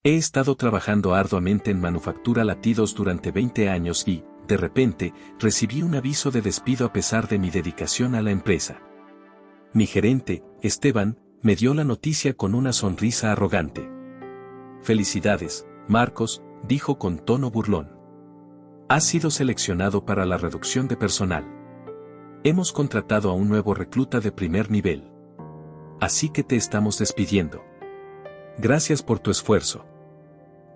He estado trabajando arduamente en Manufactura Latidos durante 20 años y, de repente, recibí un aviso de despido a pesar de mi dedicación a la empresa. Mi gerente, Esteban, me dio la noticia con una sonrisa arrogante. Felicidades, Marcos, dijo con tono burlón. Has sido seleccionado para la reducción de personal. Hemos contratado a un nuevo recluta de primer nivel. Así que te estamos despidiendo. Gracias por tu esfuerzo.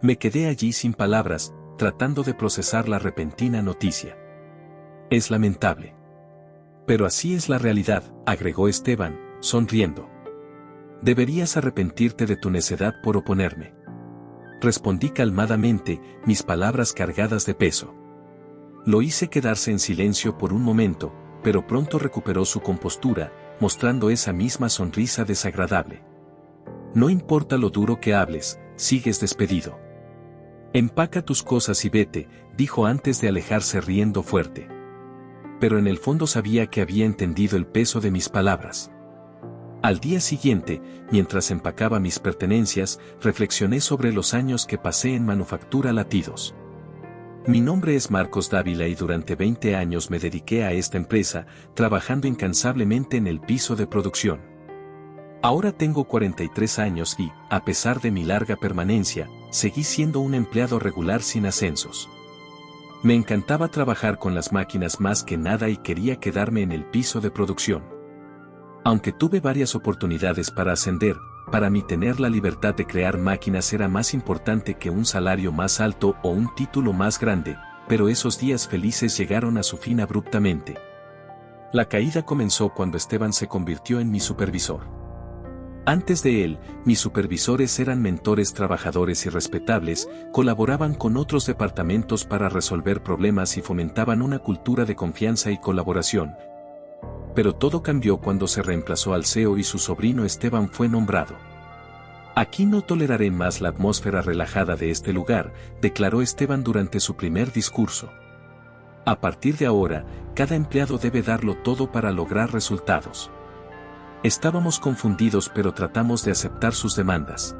Me quedé allí sin palabras, tratando de procesar la repentina noticia. Es lamentable. Pero así es la realidad, agregó Esteban, sonriendo. Deberías arrepentirte de tu necedad por oponerme. Respondí calmadamente, mis palabras cargadas de peso. Lo hice quedarse en silencio por un momento, pero pronto recuperó su compostura, mostrando esa misma sonrisa desagradable. No importa lo duro que hables, sigues despedido. Empaca tus cosas y vete, dijo antes de alejarse riendo fuerte. Pero en el fondo sabía que había entendido el peso de mis palabras. Al día siguiente, mientras empacaba mis pertenencias, reflexioné sobre los años que pasé en Manufactura Latidos. Mi nombre es Marcos Dávila y durante 20 años me dediqué a esta empresa, trabajando incansablemente en el piso de producción. Ahora tengo 43 años y, a pesar de mi larga permanencia, seguí siendo un empleado regular sin ascensos. Me encantaba trabajar con las máquinas más que nada y quería quedarme en el piso de producción. Aunque tuve varias oportunidades para ascender, para mí tener la libertad de crear máquinas era más importante que un salario más alto o un título más grande, pero esos días felices llegaron a su fin abruptamente. La caída comenzó cuando Esteban se convirtió en mi supervisor. Antes de él, mis supervisores eran mentores trabajadores y respetables, colaboraban con otros departamentos para resolver problemas y fomentaban una cultura de confianza y colaboración. Pero todo cambió cuando se reemplazó al CEO y su sobrino Esteban fue nombrado. Aquí no toleraré más la atmósfera relajada de este lugar, declaró Esteban durante su primer discurso. A partir de ahora, cada empleado debe darlo todo para lograr resultados. Estábamos confundidos pero tratamos de aceptar sus demandas.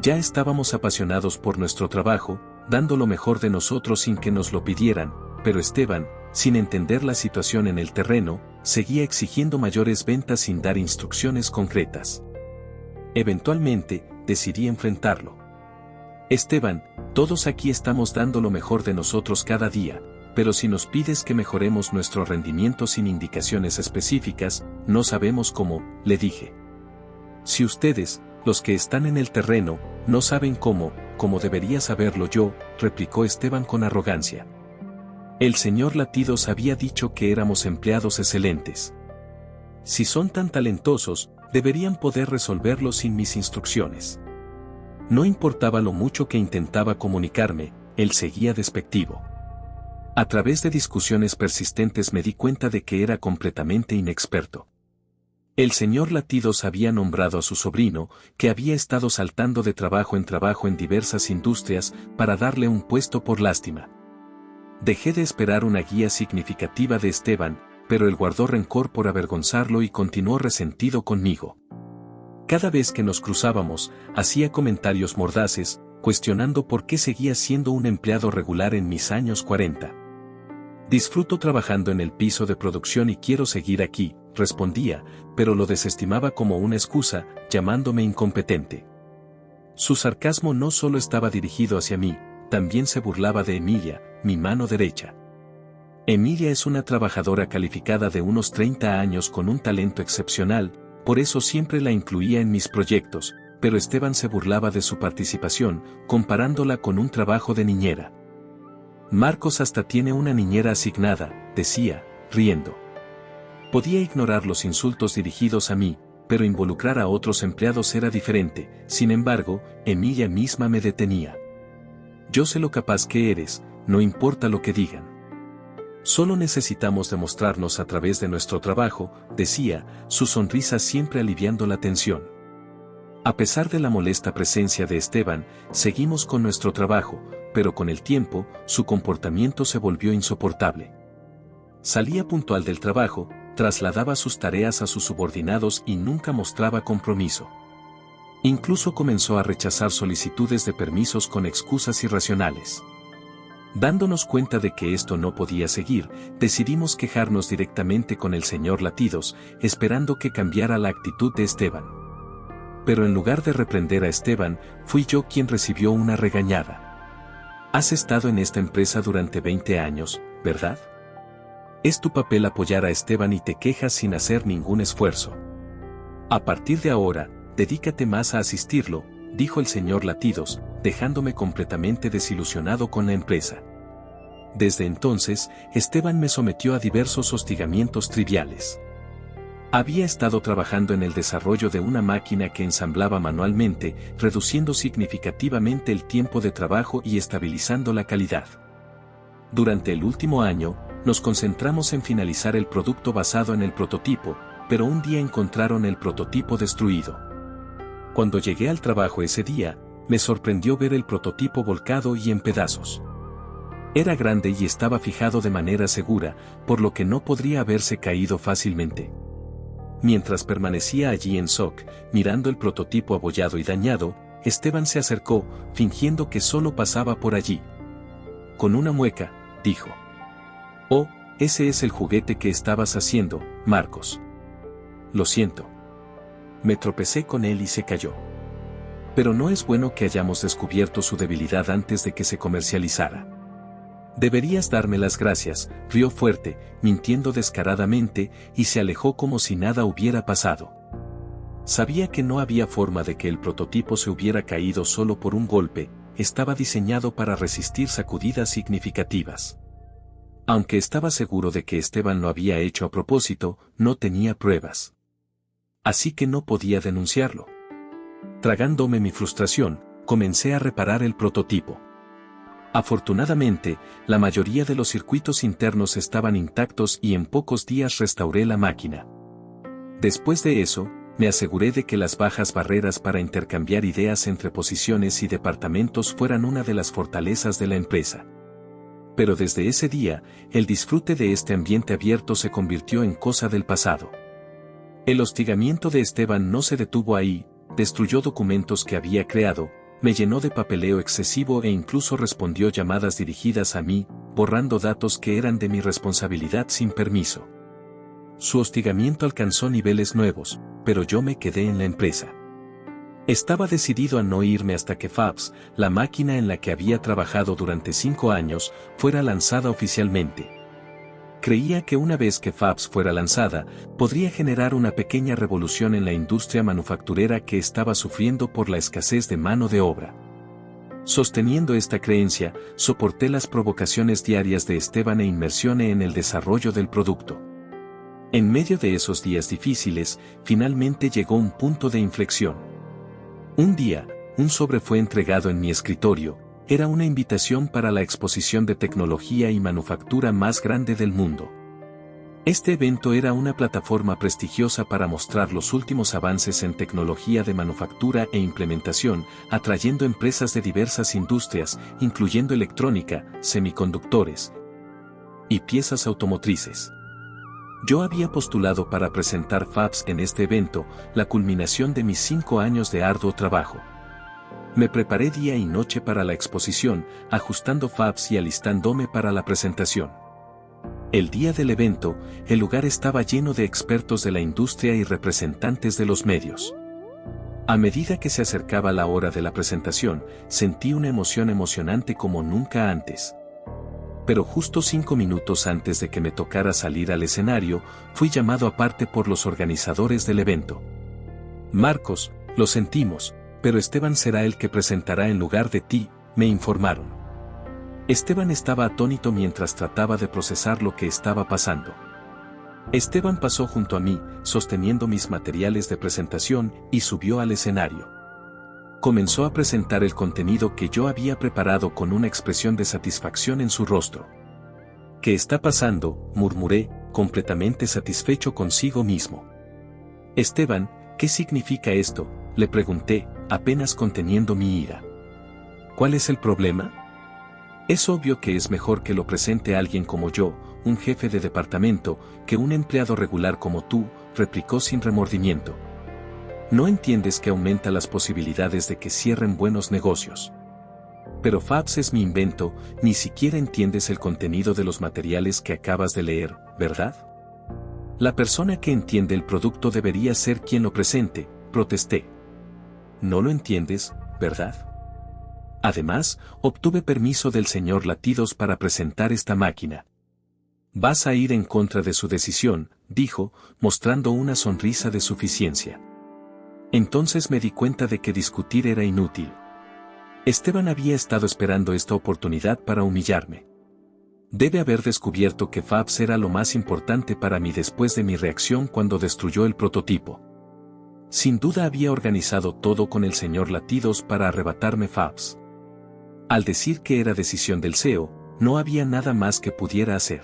Ya estábamos apasionados por nuestro trabajo, dando lo mejor de nosotros sin que nos lo pidieran, pero Esteban, sin entender la situación en el terreno, seguía exigiendo mayores ventas sin dar instrucciones concretas. Eventualmente, decidí enfrentarlo. Esteban, todos aquí estamos dando lo mejor de nosotros cada día, pero si nos pides que mejoremos nuestro rendimiento sin indicaciones específicas, no sabemos cómo, le dije. Si ustedes, los que están en el terreno, no saben cómo debería saberlo yo, replicó Esteban con arrogancia. El señor Latidos había dicho que éramos empleados excelentes. Si son tan talentosos, deberían poder resolverlo sin mis instrucciones. No importaba lo mucho que intentaba comunicarme, él seguía despectivo. A través de discusiones persistentes me di cuenta de que era completamente inexperto. El señor Latidos había nombrado a su sobrino, que había estado saltando de trabajo en diversas industrias, para darle un puesto por lástima. Dejé de esperar una guía significativa de Esteban, pero él guardó rencor por avergonzarlo y continuó resentido conmigo. Cada vez que nos cruzábamos, hacía comentarios mordaces, cuestionando por qué seguía siendo un empleado regular en mis años 40. Disfruto trabajando en el piso de producción y quiero seguir aquí, respondía, pero lo desestimaba como una excusa, llamándome incompetente. Su sarcasmo no solo estaba dirigido hacia mí, también se burlaba de Emilia, mi mano derecha. Emilia es una trabajadora calificada de unos 30 años con un talento excepcional, por eso siempre la incluía en mis proyectos, pero Esteban se burlaba de su participación, comparándola con un trabajo de niñera. Marcos hasta tiene una niñera asignada, decía, riendo. Podía ignorar los insultos dirigidos a mí, pero involucrar a otros empleados era diferente, sin embargo, Emilia misma me detenía. Yo sé lo capaz que eres, no importa lo que digan. Solo necesitamos demostrarnos a través de nuestro trabajo, decía, su sonrisa siempre aliviando la tensión. A pesar de la molesta presencia de Esteban, seguimos con nuestro trabajo, pero con el tiempo, su comportamiento se volvió insoportable. Salía puntual del trabajo, trasladaba sus tareas a sus subordinados y nunca mostraba compromiso. Incluso comenzó a rechazar solicitudes de permisos con excusas irracionales. Dándonos cuenta de que esto no podía seguir, decidimos quejarnos directamente con el señor Latidos, esperando que cambiara la actitud de Esteban. Pero en lugar de reprender a Esteban, fui yo quien recibió una regañada. Has estado en esta empresa durante 20 años, ¿verdad? Es tu papel apoyar a Esteban y te quejas sin hacer ningún esfuerzo. A partir de ahora, dedícate más a asistirlo, dijo el señor Latidos, dejándome completamente desilusionado con la empresa. Desde entonces, Esteban me sometió a diversos hostigamientos triviales. Había estado trabajando en el desarrollo de una máquina que ensamblaba manualmente, reduciendo significativamente el tiempo de trabajo y estabilizando la calidad. Durante el último año, nos concentramos en finalizar el producto basado en el prototipo, pero un día encontraron el prototipo destruido. Cuando llegué al trabajo ese día, me sorprendió ver el prototipo volcado y en pedazos. Era grande y estaba fijado de manera segura, por lo que no podría haberse caído fácilmente. Mientras permanecía allí en shock, mirando el prototipo abollado y dañado, Esteban se acercó, fingiendo que solo pasaba por allí. Con una mueca, dijo: «Oh, ese es el juguete que estabas haciendo, Marcos. Lo siento». Me tropecé con él y se cayó. Pero no es bueno que hayamos descubierto su debilidad antes de que se comercializara. Deberías darme las gracias, rió fuerte, mintiendo descaradamente, y se alejó como si nada hubiera pasado. Sabía que no había forma de que el prototipo se hubiera caído solo por un golpe, estaba diseñado para resistir sacudidas significativas. Aunque estaba seguro de que Esteban lo había hecho a propósito, no tenía pruebas. Así que no podía denunciarlo. Tragándome mi frustración, comencé a reparar el prototipo. Afortunadamente, la mayoría de los circuitos internos estaban intactos y en pocos días restauré la máquina. Después de eso, me aseguré de que las bajas barreras para intercambiar ideas entre posiciones y departamentos fueran una de las fortalezas de la empresa. Pero desde ese día, el disfrute de este ambiente abierto se convirtió en cosa del pasado. El hostigamiento de Esteban no se detuvo ahí, destruyó documentos que había creado, me llenó de papeleo excesivo e incluso respondió llamadas dirigidas a mí, borrando datos que eran de mi responsabilidad sin permiso. Su hostigamiento alcanzó niveles nuevos, pero yo me quedé en la empresa. Estaba decidido a no irme hasta que Fabs, la máquina en la que había trabajado durante 5 años, fuera lanzada oficialmente. Creía que una vez que Fabs fuera lanzada, podría generar una pequeña revolución en la industria manufacturera que estaba sufriendo por la escasez de mano de obra. Sosteniendo esta creencia, soporté las provocaciones diarias de Esteban e inmersioné en el desarrollo del producto. En medio de esos días difíciles, finalmente llegó un punto de inflexión. Un día, un sobre fue entregado en mi escritorio. Era una invitación para la exposición de tecnología y manufactura más grande del mundo. Este evento era una plataforma prestigiosa para mostrar los últimos avances en tecnología de manufactura e implementación, atrayendo empresas de diversas industrias, incluyendo electrónica, semiconductores y piezas automotrices. Yo había postulado para presentar Fabs en este evento, la culminación de mis 5 años de arduo trabajo. Me preparé día y noche para la exposición, ajustando Fabs y alistándome para la presentación. El día del evento, el lugar estaba lleno de expertos de la industria y representantes de los medios. A medida que se acercaba la hora de la presentación, sentí una emoción emocionante como nunca antes. Pero justo 5 minutos antes de que me tocara salir al escenario, fui llamado aparte por los organizadores del evento. Marcos, lo sentimos, pero Esteban será el que presentará en lugar de ti, me informaron. Esteban estaba atónito mientras trataba de procesar lo que estaba pasando. Esteban pasó junto a mí, sosteniendo mis materiales de presentación, y subió al escenario. Comenzó a presentar el contenido que yo había preparado con una expresión de satisfacción en su rostro. ¿Qué está pasando?, murmuré, completamente satisfecho consigo mismo. Esteban, ¿qué significa esto?, le pregunté, apenas conteniendo mi ira. ¿Cuál es el problema? Es obvio que es mejor que lo presente alguien como yo, un jefe de departamento, que un empleado regular como tú, replicó sin remordimiento. No entiendes que aumenta las posibilidades de que cierren buenos negocios. Pero Fabs es mi invento, ni siquiera entiendes el contenido de los materiales que acabas de leer, ¿verdad? La persona que entiende el producto debería ser quien lo presente, protesté. No lo entiendes, ¿verdad? Además, obtuve permiso del señor Latidos para presentar esta máquina. Vas a ir en contra de su decisión, dijo, mostrando una sonrisa de suficiencia. Entonces me di cuenta de que discutir era inútil. Esteban había estado esperando esta oportunidad para humillarme. Debe haber descubierto que Fabs era lo más importante para mí después de mi reacción cuando destruyó el prototipo. Sin duda había organizado todo con el señor Latidos para arrebatarme Fabs. Al decir que era decisión del CEO, no había nada más que pudiera hacer.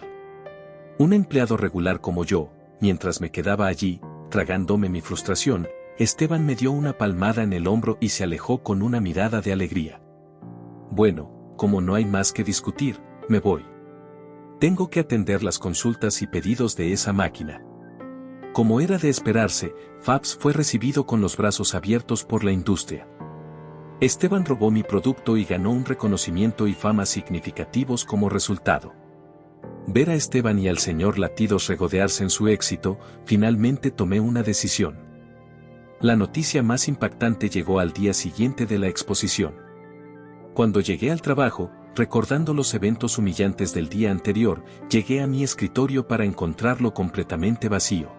Un empleado regular como yo, mientras me quedaba allí, tragándome mi frustración, Esteban me dio una palmada en el hombro y se alejó con una mirada de alegría. Bueno, como no hay más que discutir, me voy. Tengo que atender las consultas y pedidos de esa máquina. Como era de esperarse, Fabs fue recibido con los brazos abiertos por la industria. Esteban robó mi producto y ganó un reconocimiento y fama significativos como resultado. Ver a Esteban y al señor Latidos regodearse en su éxito, finalmente tomé una decisión. La noticia más impactante llegó al día siguiente de la exposición. Cuando llegué al trabajo, recordando los eventos humillantes del día anterior, llegué a mi escritorio para encontrarlo completamente vacío.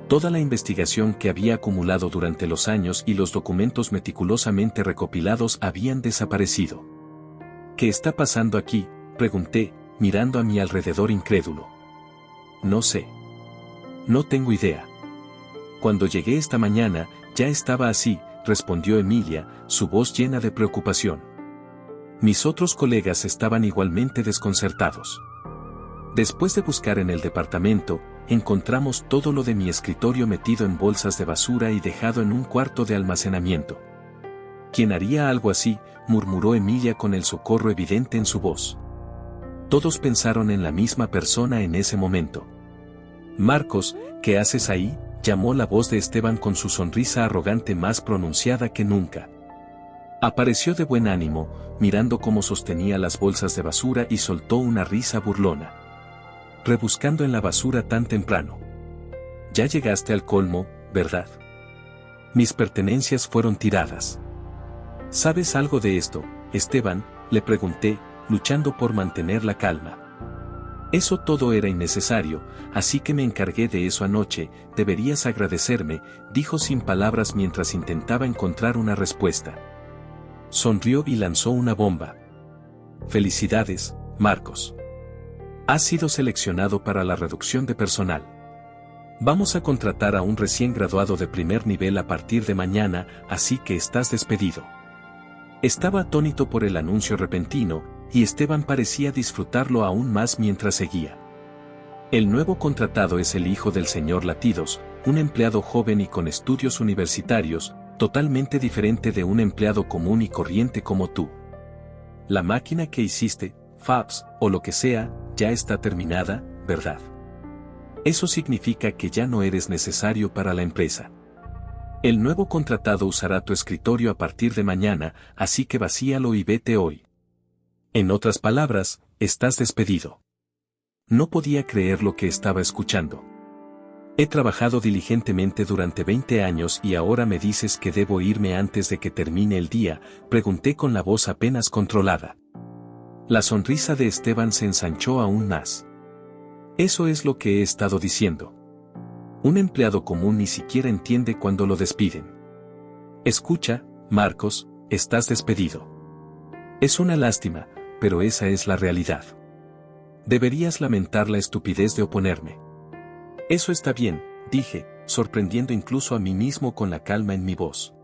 Toda la investigación que había acumulado durante los años y los documentos meticulosamente recopilados habían desaparecido. ¿Qué está pasando aquí?, pregunté, mirando a mi alrededor incrédulo. No sé. No tengo idea. Cuando llegué esta mañana, ya estaba así, respondió Emilia, su voz llena de preocupación. Mis otros colegas estaban igualmente desconcertados. Después de buscar en el departamento, encontramos todo lo de mi escritorio metido en bolsas de basura y dejado en un cuarto de almacenamiento. ¿Quién haría algo así?, murmuró Emilia con el socorro evidente en su voz. Todos pensaron en la misma persona en ese momento. Marcos, ¿qué haces ahí?, llamó la voz de Esteban con su sonrisa arrogante más pronunciada que nunca. Apareció de buen ánimo, mirando cómo sostenía las bolsas de basura y soltó una risa burlona. Rebuscando en la basura tan temprano. Ya llegaste al colmo, ¿verdad? Mis pertenencias fueron tiradas. ¿Sabes algo de esto, Esteban?, le pregunté, luchando por mantener la calma. Eso todo era innecesario, así que me encargué de eso anoche, deberías agradecerme, dijo sin palabras mientras intentaba encontrar una respuesta. Sonrió y lanzó una bomba. Felicidades, Marcos. Has sido seleccionado para la reducción de personal. Vamos a contratar a un recién graduado de primer nivel a partir de mañana, así que estás despedido. Estaba atónito por el anuncio repentino, y Esteban parecía disfrutarlo aún más mientras seguía. El nuevo contratado es el hijo del señor Latidos, un empleado joven y con estudios universitarios, totalmente diferente de un empleado común y corriente como tú. La máquina que hiciste, Fabs, o lo que sea, ya está terminada, ¿verdad? Eso significa que ya no eres necesario para la empresa. El nuevo contratado usará tu escritorio a partir de mañana, así que vacíalo y vete hoy. En otras palabras, estás despedido. No podía creer lo que estaba escuchando. He trabajado diligentemente durante 20 años y ahora me dices que debo irme antes de que termine el día, pregunté con la voz apenas controlada. La sonrisa de Esteban se ensanchó aún más. Eso es lo que he estado diciendo. Un empleado común ni siquiera entiende cuando lo despiden. Escucha, Marcos, estás despedido. Es una lástima, pero esa es la realidad. Deberías lamentar la estupidez de oponerme. Eso está bien, dije, sorprendiendo incluso a mí mismo con la calma en mi voz.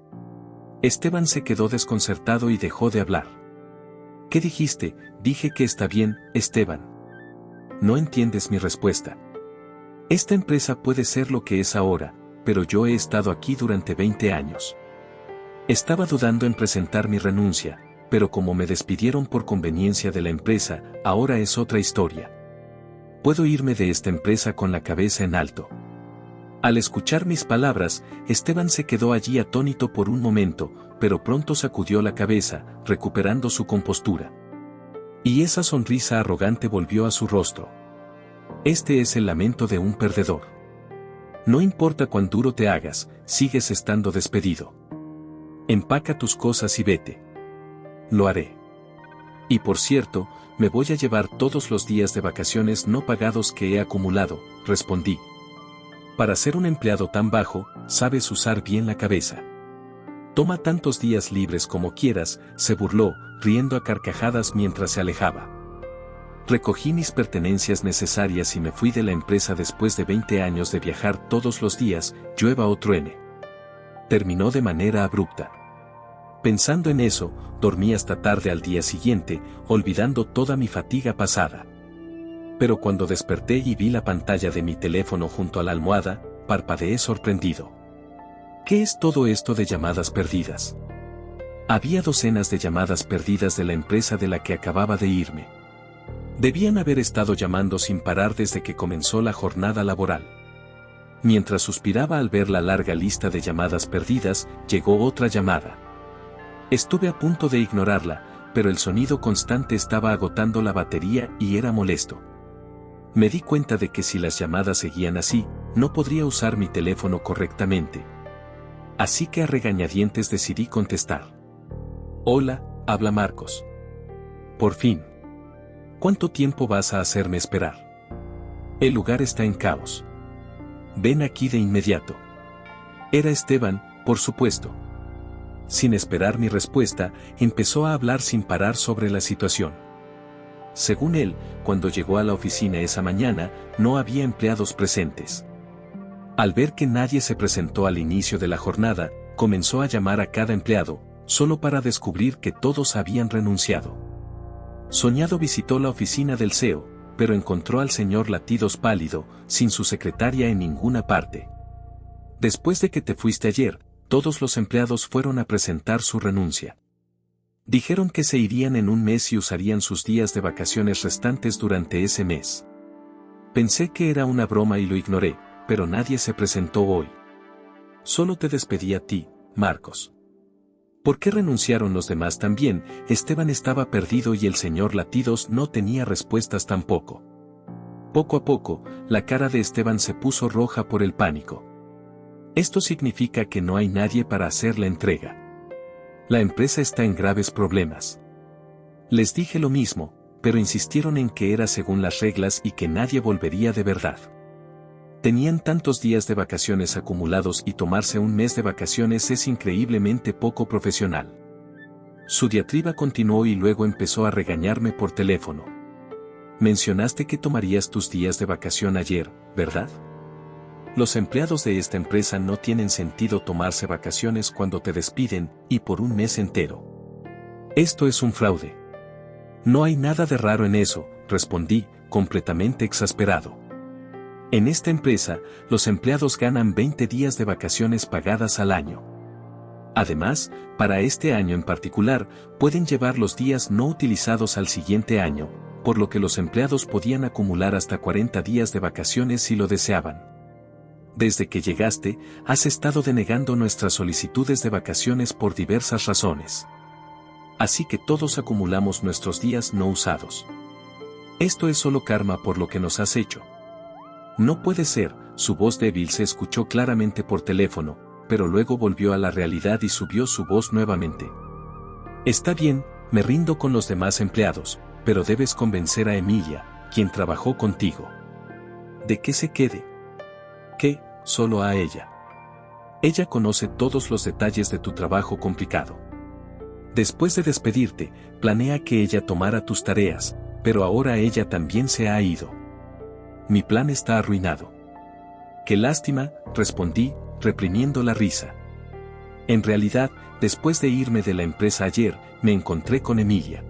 Esteban se quedó desconcertado y dejó de hablar. ¿Qué dijiste? Dije que está bien, Esteban. No entiendes mi respuesta. Esta empresa puede ser lo que es ahora, pero yo he estado aquí durante 20 años. Estaba dudando en presentar mi renuncia, pero como me despidieron por conveniencia de la empresa, ahora es otra historia. Puedo irme de esta empresa con la cabeza en alto. Al escuchar mis palabras, Esteban se quedó allí atónito por un momento, pero pronto sacudió la cabeza, recuperando su compostura. Y esa sonrisa arrogante volvió a su rostro. Este es el lamento de un perdedor. No importa cuán duro te hagas, sigues estando despedido. Empaca tus cosas y vete. Lo haré. Y por cierto, me voy a llevar todos los días de vacaciones no pagados que he acumulado, respondí. Para ser un empleado tan bajo, sabes usar bien la cabeza. Toma tantos días libres como quieras, se burló, riendo a carcajadas mientras se alejaba. Recogí mis pertenencias necesarias y me fui de la empresa después de 20 años de viajar todos los días, llueva o truene. Terminó de manera abrupta. Pensando en eso, dormí hasta tarde al día siguiente, olvidando toda mi fatiga pasada. Pero cuando desperté y vi la pantalla de mi teléfono junto a la almohada, parpadeé sorprendido. ¿Qué es todo esto de llamadas perdidas? Había docenas de llamadas perdidas de la empresa de la que acababa de irme. Debían haber estado llamando sin parar desde que comenzó la jornada laboral. Mientras suspiraba al ver la larga lista de llamadas perdidas, llegó otra llamada. Estuve a punto de ignorarla, pero el sonido constante estaba agotando la batería y era molesto. Me di cuenta de que si las llamadas seguían así, no podría usar mi teléfono correctamente. Así que a regañadientes decidí contestar. Hola, habla Marcos. Por fin. ¿Cuánto tiempo vas a hacerme esperar? El lugar está en caos. Ven aquí de inmediato. Era Esteban, por supuesto. Sin esperar mi respuesta, empezó a hablar sin parar sobre la situación. Según él, cuando llegó a la oficina esa mañana, no había empleados presentes. Al ver que nadie se presentó al inicio de la jornada, comenzó a llamar a cada empleado, solo para descubrir que todos habían renunciado. Soñado visitó la oficina del CEO, pero encontró al señor Latidos pálido, sin su secretaria en ninguna parte. Después de que te fuiste ayer, todos los empleados fueron a presentar su renuncia. Dijeron que se irían en un mes y usarían sus días de vacaciones restantes durante ese mes. Pensé que era una broma y lo ignoré, pero nadie se presentó hoy. Solo te despedí a ti, Marcos. ¿Por qué renunciaron los demás también? Esteban estaba perdido y el señor Latidos no tenía respuestas tampoco. Poco a poco, la cara de Esteban se puso roja por el pánico. Esto significa que no hay nadie para hacer la entrega. La empresa está en graves problemas. Les dije lo mismo, pero insistieron en que era según las reglas y que nadie volvería de verdad. Tenían tantos días de vacaciones acumulados y tomarse un mes de vacaciones es increíblemente poco profesional. Su diatriba continuó y luego empezó a regañarme por teléfono. Mencionaste que tomarías tus días de vacación ayer, ¿verdad? Los empleados de esta empresa no tienen sentido tomarse vacaciones cuando te despiden, y por un mes entero. Esto es un fraude. No hay nada de raro en eso, respondí, completamente exasperado. En esta empresa, los empleados ganan 20 días de vacaciones pagadas al año. Además, para este año en particular, pueden llevar los días no utilizados al siguiente año, por lo que los empleados podían acumular hasta 40 días de vacaciones si lo deseaban. Desde que llegaste, has estado denegando nuestras solicitudes de vacaciones por diversas razones. Así que todos acumulamos nuestros días no usados. Esto es solo karma por lo que nos has hecho. No puede ser, su voz débil se escuchó claramente por teléfono, pero luego volvió a la realidad y subió su voz nuevamente. Está bien, me rindo con los demás empleados, pero debes convencer a Emilia, quien trabajó contigo. ¿De qué se quede? ¿Qué? Solo a ella. Ella conoce todos los detalles de tu trabajo complicado. Después de despedirte, planea que ella tomara tus tareas, pero ahora ella también se ha ido. Mi plan está arruinado. Qué lástima, respondí, reprimiendo la risa. En realidad, después de irme de la empresa ayer, me encontré con Emilia.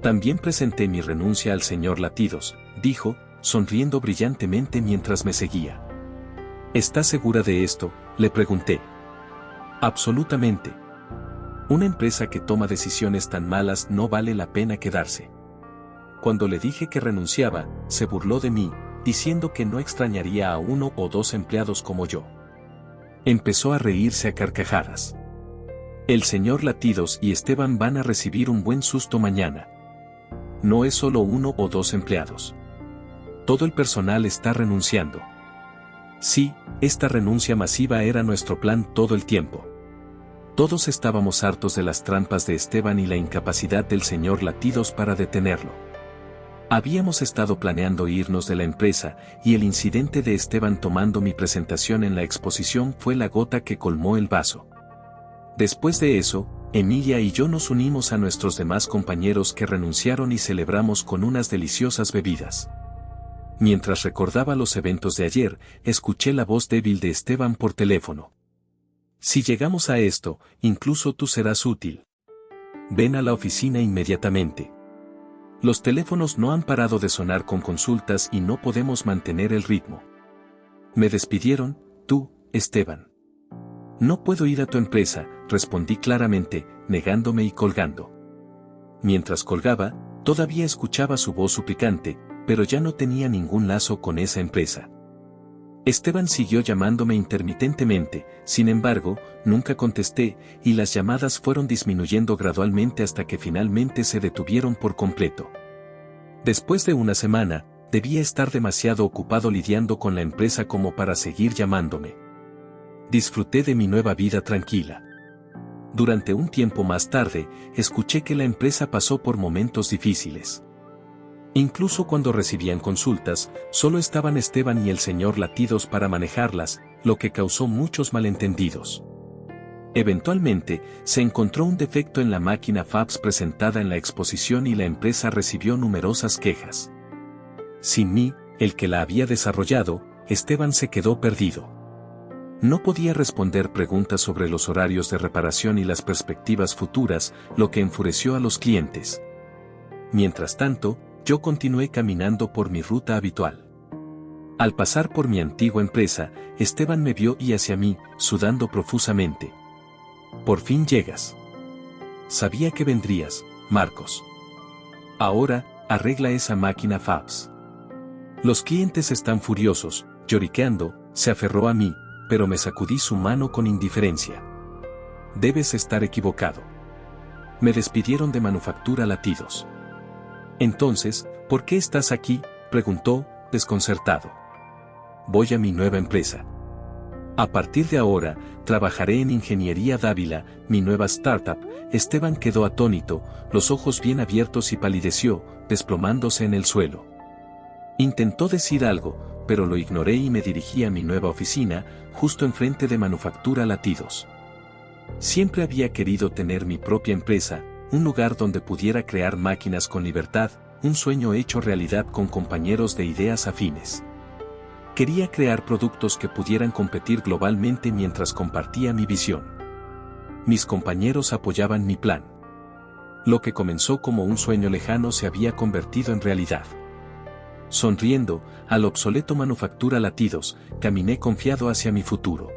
También presenté mi renuncia al señor Latidos, dijo, sonriendo brillantemente mientras me seguía. ¿Estás segura de esto?, le pregunté. Absolutamente. Una empresa que toma decisiones tan malas no vale la pena quedarse. Cuando le dije que renunciaba, se burló de mí, diciendo que no extrañaría a 1 o 2 empleados como yo. Empezó a reírse a carcajadas. El señor Latidos y Esteban van a recibir un buen susto mañana. No es solo 1 o 2 empleados. Todo el personal está renunciando. Sí, esta renuncia masiva era nuestro plan todo el tiempo. Todos estábamos hartos de las trampas de Esteban y la incapacidad del señor Latidos para detenerlo. Habíamos estado planeando irnos de la empresa, y el incidente de Esteban tomando mi presentación en la exposición fue la gota que colmó el vaso. Después de eso, Emilia y yo nos unimos a nuestros demás compañeros que renunciaron y celebramos con unas deliciosas bebidas. Mientras recordaba los eventos de ayer, escuché la voz débil de Esteban por teléfono. Si llegamos a esto, incluso tú serás útil. Ven a la oficina inmediatamente. Los teléfonos no han parado de sonar con consultas y no podemos mantener el ritmo. Me despidieron, tú, Esteban. No puedo ir a tu empresa, respondí claramente, negándome y colgando. Mientras colgaba, todavía escuchaba su voz suplicante, pero ya no tenía ningún lazo con esa empresa. Esteban siguió llamándome intermitentemente, sin embargo, nunca contesté, y las llamadas fueron disminuyendo gradualmente hasta que finalmente se detuvieron por completo. Después de una semana, debía estar demasiado ocupado lidiando con la empresa como para seguir llamándome. Disfruté de mi nueva vida tranquila. Durante un tiempo más tarde, escuché que la empresa pasó por momentos difíciles. Incluso cuando recibían consultas, solo estaban Esteban y el señor Latidos para manejarlas, lo que causó muchos malentendidos. Eventualmente, se encontró un defecto en la máquina fax presentada en la exposición y la empresa recibió numerosas quejas. Sin mí, el que la había desarrollado, Esteban se quedó perdido. No podía responder preguntas sobre los horarios de reparación y las perspectivas futuras, lo que enfureció a los clientes. Mientras tanto, yo continué caminando por mi ruta habitual. Al pasar por mi antigua empresa, Esteban me vio y hacia mí, sudando profusamente. Por fin llegas. Sabía que vendrías, Marcos. Ahora, arregla esa máquina fax. Los clientes están furiosos, lloriqueando, se aferró a mí, pero me sacudí su mano con indiferencia. Debes estar equivocado. Me despidieron de Manufactura Latidos. Entonces, ¿por qué estás aquí?, preguntó, desconcertado. Voy a mi nueva empresa. A partir de ahora, trabajaré en Ingeniería Dávila, mi nueva startup. Esteban quedó atónito, los ojos bien abiertos y palideció, desplomándose en el suelo. Intentó decir algo, pero lo ignoré y me dirigí a mi nueva oficina, justo enfrente de Manufactura Latidos. Siempre había querido tener mi propia empresa, un lugar donde pudiera crear máquinas con libertad, un sueño hecho realidad con compañeros de ideas afines. Quería crear productos que pudieran competir globalmente mientras compartía mi visión. Mis compañeros apoyaban mi plan. Lo que comenzó como un sueño lejano se había convertido en realidad. Sonriendo, al obsoleto Manufactura Latidos, caminé confiado hacia mi futuro.